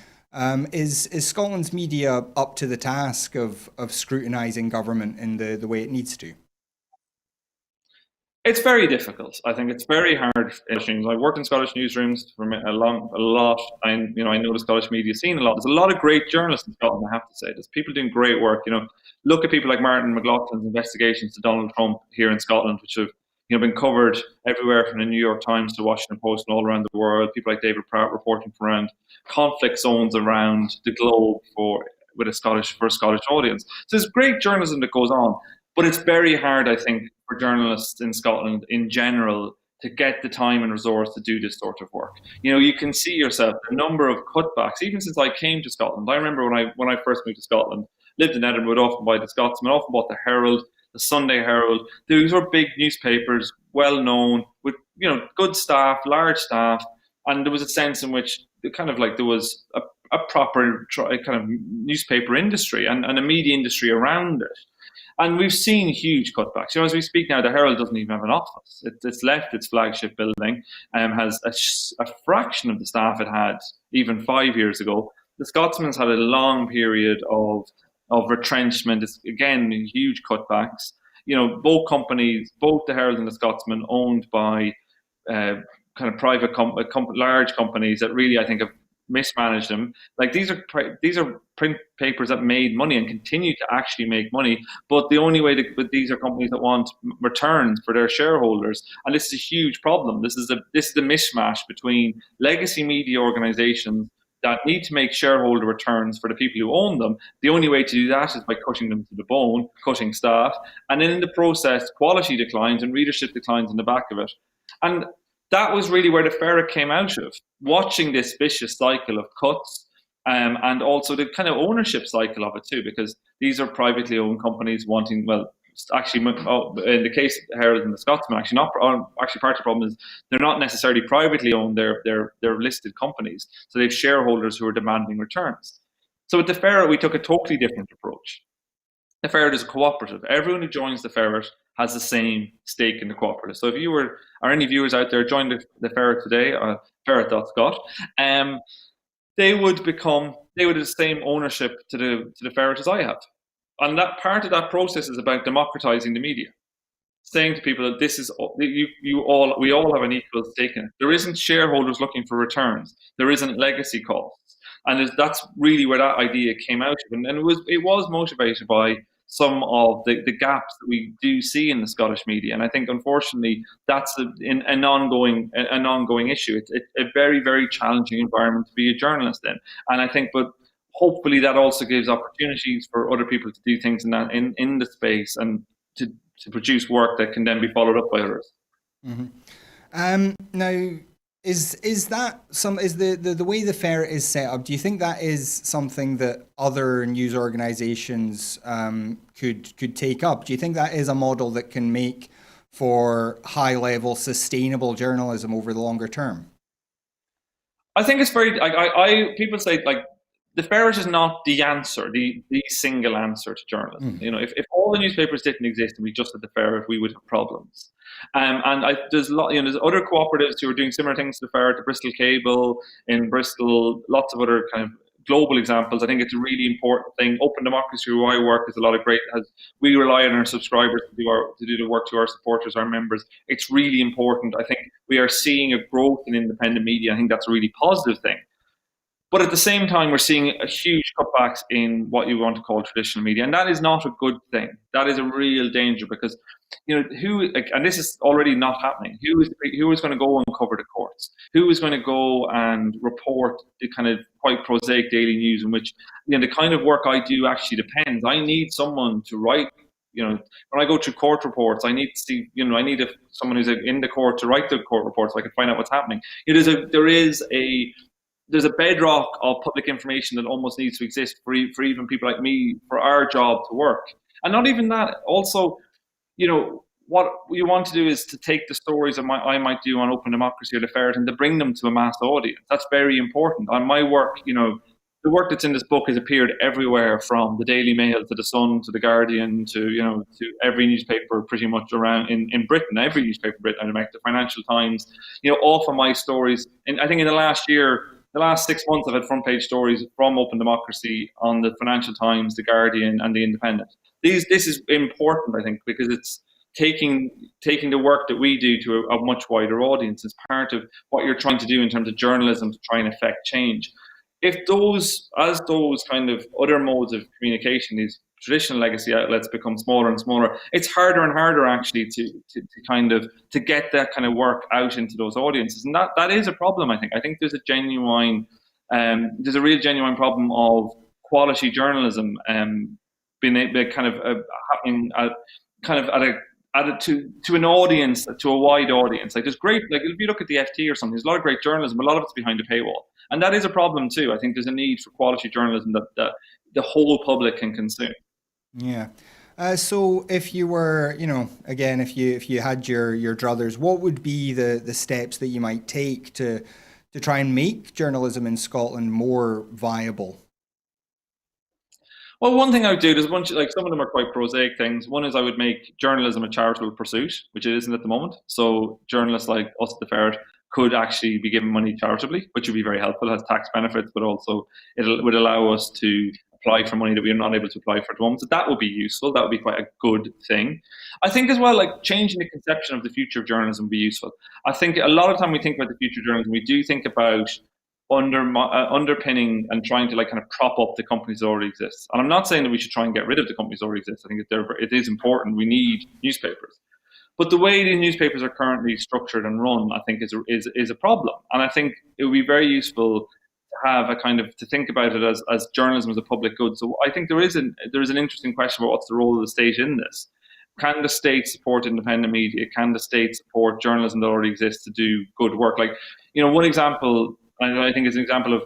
Is Scotland's media up to the task of scrutinising government in the way it needs to? It's very difficult. I think it's very hard. I've worked in Scottish newsrooms for a lot. I know the Scottish media scene a lot. There's a lot of great journalists in Scotland, I have to say. There's people doing great work. Look at people like Martin McLaughlin's investigations to Donald Trump here in Scotland, which have been covered everywhere from the New York Times to Washington Post and all around the world. People like David Pratt reporting from around conflict zones around the globe for a Scottish audience. So there's great journalism that goes on, but it's very hard, I think, for journalists in Scotland in general to get the time and resource to do this sort of work. You can see yourself the number of cutbacks, even since I came to Scotland. I remember when I first moved to Scotland, lived in Edinburgh, often buy the Scotsman, often bought the Herald, the Sunday Herald. These were big newspapers, well known, with good staff, large staff, and there was a sense in which there was a proper kind of newspaper industry and a media industry around it. And we've seen huge cutbacks. As we speak now, the Herald doesn't even have an office. It's left its flagship building, has a fraction of the staff it had even 5 years ago. The Scotsman's had a long period of retrenchment. It's, again, huge cutbacks. Both companies, both the Herald and the Scotsman, owned by kind of private, large companies that really, I think, have mismanaged them. Like these are print papers that made money and continue to actually make money, but the only way but these are companies that want returns for their shareholders, and this is a huge problem. This is the mishmash between legacy media organizations that need to make shareholder returns for the people who own them. The only way to do that is by cutting them to the bone, cutting staff, and then in the process, quality declines and readership declines in the back of it. And that was really where the Ferret came out of, watching this vicious cycle of cuts, and also the kind of ownership cycle of it too, because these are privately owned companies wanting, actually, in the case of the Herald and the Scotsman, actually part of the problem is they're not necessarily privately owned, they're listed companies, so they have shareholders who are demanding returns. So with the Ferret, we took a totally different approach. The Ferret is a cooperative. Everyone who joins the Ferret has the same stake in the cooperative. So if you or any viewers out there join the Ferret today, ferret.scot, they would have the same ownership to the Ferret as I have. And that part of that process is about democratizing the media, saying to people that this is we all have an equal stake in it. There isn't shareholders looking for returns. There isn't legacy costs, and that's really where that idea came out of. And it was motivated by some of the gaps that we do see in the Scottish media. And I think, unfortunately, that's an ongoing issue. It's a very, very challenging environment to be a journalist in. And I think, but hopefully that also gives opportunities for other people to do things in the space and to produce work that can then be followed up by others. Mm-hmm. Now, is the way the Ferret is set up? Do you think that is something that other news organisations could take up? Do you think that is a model that can make for high level sustainable journalism over the longer term? I think it's very. People say the Ferret is not the answer, the single answer to journalism. If all the newspapers didn't exist and we just had the Ferret, we would have problems. There's other cooperatives who are doing similar things to the Ferret, the Bristol Cable in Bristol, lots of other kind of global examples. I think it's a really important thing. Open Democracy, where I work, is a lot of great. We rely on our subscribers to do the work to our supporters, our members. It's really important. I think we are seeing a growth in independent media. I think that's a really positive thing. But at the same time, we're seeing a huge cutbacks in what you want to call traditional media, and that is not a good thing. That is a real danger because, and this is already not happening. Who is going to go and cover the courts? Who is going to go and report the kind of quite prosaic daily news in which, the kind of work I do actually depends. I need someone to write. When I go through court reports, I need to see, I need someone who's in the court to write the court reports so I can find out what's happening. There's a bedrock of public information that almost needs to exist for even people like me, for our job to work. And not even that, also, what you want to do is to take the stories I might do on Open Democracy or The Ferret and to bring them to a mass audience. That's very important. On my work, the work that's in this book has appeared everywhere, from the Daily Mail to the Sun to the Guardian to every newspaper pretty much around in Britain, every newspaper in Britain, the Financial Times. All of my stories, and I think in the last 6 months, I've had front page stories from Open Democracy on the Financial Times, the Guardian, and the Independent. This is important, I think, because it's taking the work that we do to a much wider audience as part of what you're trying to do in terms of journalism to try and affect change. If those kind of other modes of communication, these traditional legacy outlets, become smaller and smaller, it's harder and harder actually to get that kind of work out into those audiences, and that is a problem. I think there's a real genuine problem of quality journalism being happening to an audience, to a wide audience. Like, there's great, like if you look at the FT or something, there's a lot of great journalism, a lot of it's behind a paywall. And that is a problem too. I think there's a need for quality journalism that the whole public can consume. Yeah. So if you were, again, if you had your druthers, what would be the steps that you might take to try and make journalism in Scotland more viable? Well, one thing I would do, there's a bunch, like some of them are quite prosaic things. One is I would make journalism a charitable pursuit, which it isn't at the moment. So journalists like us at The Ferret could actually be given money charitably, which would be very helpful. It has tax benefits, but also it would allow us to apply for money that we are not able to apply for at the moment. So that would be useful. That would be quite a good thing. I think as well, like changing the conception of the future of journalism would be useful. I think a lot of time we think about the future of journalism, we do think about underpinning and trying to kind of prop up the companies that already exist. And I'm not saying that we should try and get rid of the companies that already exist. I think it is important. We need newspapers. But the way these newspapers are currently structured and run, I think, is a problem. And I think it would be very useful to have to think about it as journalism as a public good. So I think there is an interesting question about what's the role of the state in this. Can the state support independent media? Can the state support journalism that already exists to do good work? Like, one example, and I think is an example of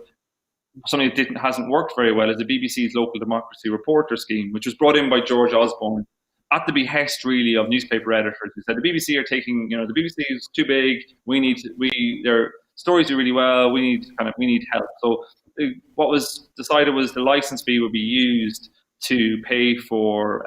something that hasn't worked very well, is the BBC's local democracy reporter scheme, which was brought in by George Osborne at the behest, really, of newspaper editors who said the BBC are taking, the BBC is too big. Their stories do really well. We need help. So what was decided was the license fee would be used to pay for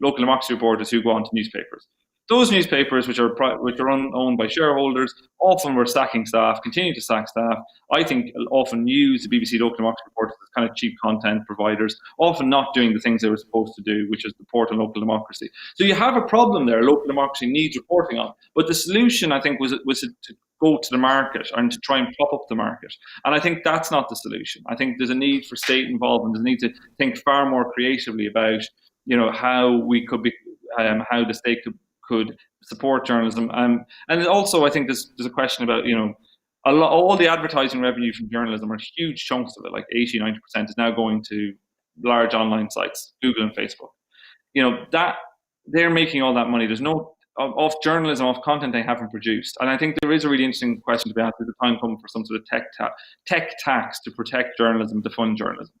local democracy reporters who go on to newspapers. Those newspapers, which are owned by shareholders, often were sacking staff, continue to sack staff. I think often use the BBC local democracy reporters as kind of cheap content providers, often not doing the things they were supposed to do, which is report on local democracy. So you have a problem there. Local democracy needs reporting on. But the solution, I think, was to go to the market and to try and prop up the market. And I think that's not the solution. I think there's a need for state involvement. There's a need to think far more creatively about, how we could be, how the state could support journalism. And also, I think there's a question about, all the advertising revenue from journalism, are huge chunks of it, like 80-90% is now going to large online sites, Google and Facebook. That they're making all that money. There's no off journalism, off content they haven't produced. And I think there is a really interesting question to be asked: is the time coming for some sort of tech tax to protect journalism, to fund journalism?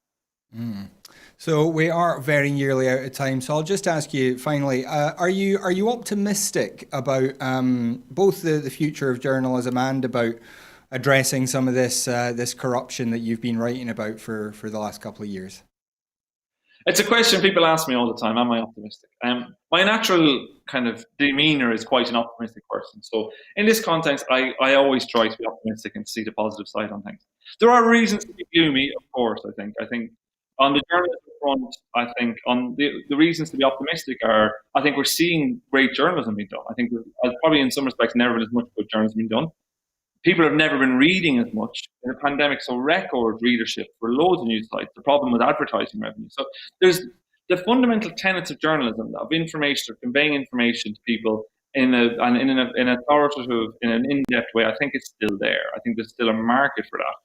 So we are very nearly out of time. So I'll just ask you finally: are you optimistic about both the future of journalism and about addressing some of this corruption that you've been writing about for the last couple of years? It's a question people ask me all the time. Am I optimistic? My natural kind of demeanor is quite an optimistic person. So in this context, I always try to be optimistic and see the positive side on things. There are reasons to be gloomy, of course. I think on the journalism front, I think on the reasons to be optimistic are, I think we're seeing great journalism being done. I think there's probably in some respects never been as much good journalism being done. People have never been reading as much in the pandemic, so record readership for loads of news sites. The problem with advertising revenue. So there's the fundamental tenets of journalism, of information, of conveying information to people in an authoritative, in an in-depth way. I think it's still there. I think there's still a market for that.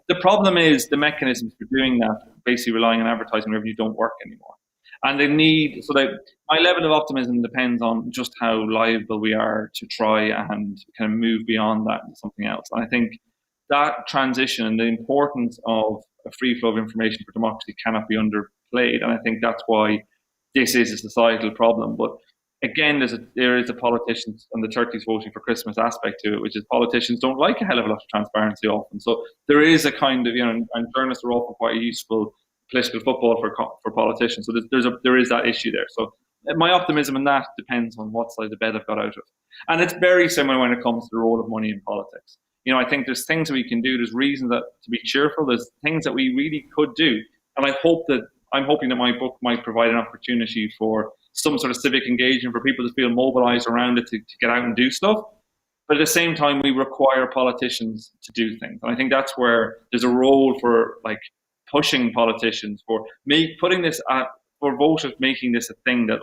The problem is the mechanisms for doing that, basically relying on advertising revenue, don't work anymore. And they need, so that my level of optimism depends on just how liable we are to try and kind of move beyond that into something else. And I think that transition and the importance of a free flow of information for democracy cannot be underplayed. And I think that's why this is a societal problem. But again, there is a politicians and the turkeys voting for Christmas aspect to it, which is politicians don't like a hell of a lot of transparency often. So there is a kind of, and journalists are often quite a useful political football for politicians. So there is that issue there. So my optimism in that depends on what side of the bed I've got out of. And it's very similar when it comes to the role of money in politics. I think there's things that we can do. There's reasons to be cheerful. There's things that we really could do. And I'm hoping that my book might provide an opportunity for some sort of civic engagement, for people to feel mobilized around it, to get out and do stuff. But at the same time, we require politicians to do things. And I think that's where there's a role for pushing politicians for voters, making this a thing that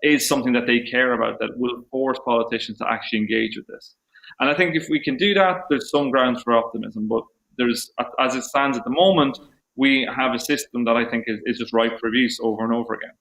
is something that they care about, that will force politicians to actually engage with this. And I think if we can do that, there's some grounds for optimism. But as it stands at the moment, we have a system that I think is just ripe for abuse over and over again.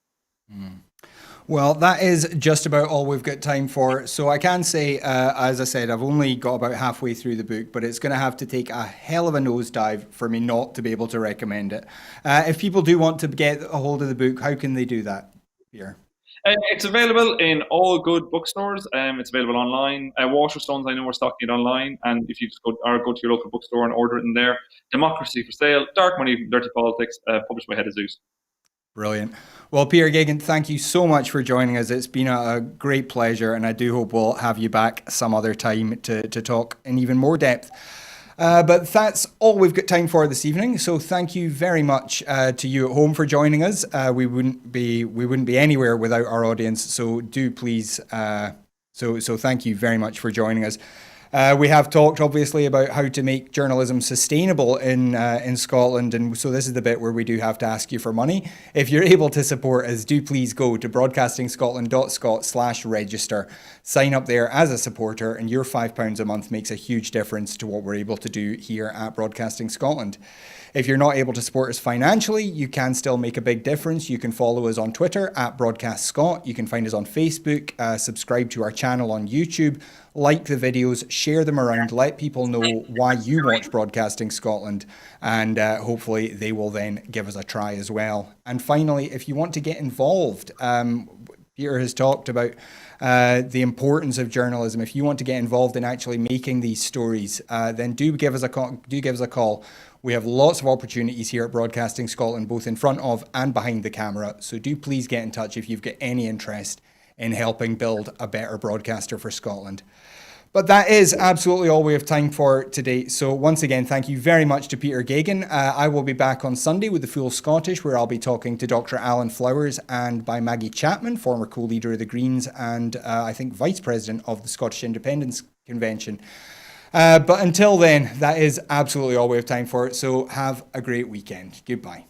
Well, that is just about all we've got time for. So I can say, as I said, I've only got about halfway through the book, but it's going to have to take a hell of a nosedive for me not to be able to recommend it. If people do want to get a hold of the book, how can they do that, Peter? It's available in all good bookstores. It's available online. Waterstones, I know we're stocking it online. And if you just go to your local bookstore and order it in there. Democracy for Sale, Dark Money from Dirty Politics, published by Head of Zeus. Brilliant. Well, Peter Geoghegan, thank you so much for joining us. It's been a great pleasure, and I do hope we'll have you back some other time to talk in even more depth. But that's all we've got time for this evening. So thank you very much to you at home for joining us. We wouldn't be anywhere without our audience. So do please. So thank you very much for joining us. We have talked obviously about how to make journalism sustainable in Scotland, and so this is the bit where we do have to ask you for money. If you're able to support us, do please go to broadcastingscotland.scot/register. Sign up there as a supporter, and your £5 a month makes a huge difference to what we're able to do here at Broadcasting Scotland. If you're not able to support us financially, you can still make a big difference. You can follow us on Twitter at Broadcast Scot. You can find us on Facebook, subscribe to our channel on YouTube, like the videos, share them around, let people know why you watch Broadcasting Scotland, and hopefully they will then give us a try as well. And finally, if you want to get involved, Peter has talked about the importance of journalism. If you want to get involved in actually making these stories, then do give us a call. We have lots of opportunities here at Broadcasting Scotland, both in front of and behind the camera. So do please get in touch if you've got any interest in helping build a better broadcaster for Scotland. But that is absolutely all we have time for today. So once again, thank you very much to Peter Geoghegan. I will be back on Sunday with the Full Scottish, where I'll be talking to Dr. Alan Flowers and by Maggie Chapman, former co-leader of the Greens and I think vice president of the Scottish Independence Convention. But until then, that is absolutely all we have time for. So have a great weekend. Goodbye.